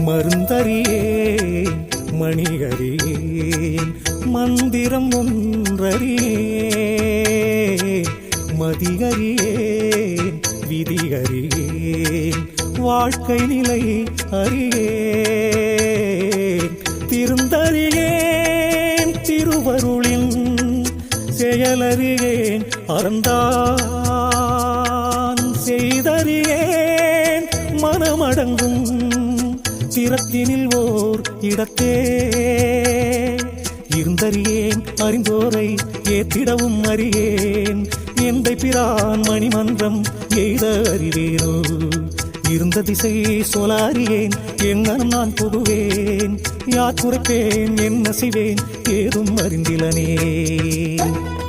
மருந்தறியேன் மணிகறியேன் மந்திரம் ஒன்றறியேன் மதிகறியேன் விதிகறியேன் வாழ்க்கை நிலை அறியேன் திருந்தறியேன் திருவருளின் செயலறியேன் அறந்தான் செய்தறியேன் மனமடங்கும் சிரத்தினில் ஓர் இடத்தே இருந்தறியேன் அறிந்தோரை ஏத்திடவும் அறியேன் எந்தை பிரான் மணிமன்றம் எய்த அறிவேனோ இருந்த திசை சொலாரியேன் எங்கனம் நான் புகுவேன் யார் குறைப்பேன் என்ன செய்வேன் ஏதும் அறிந்திலனே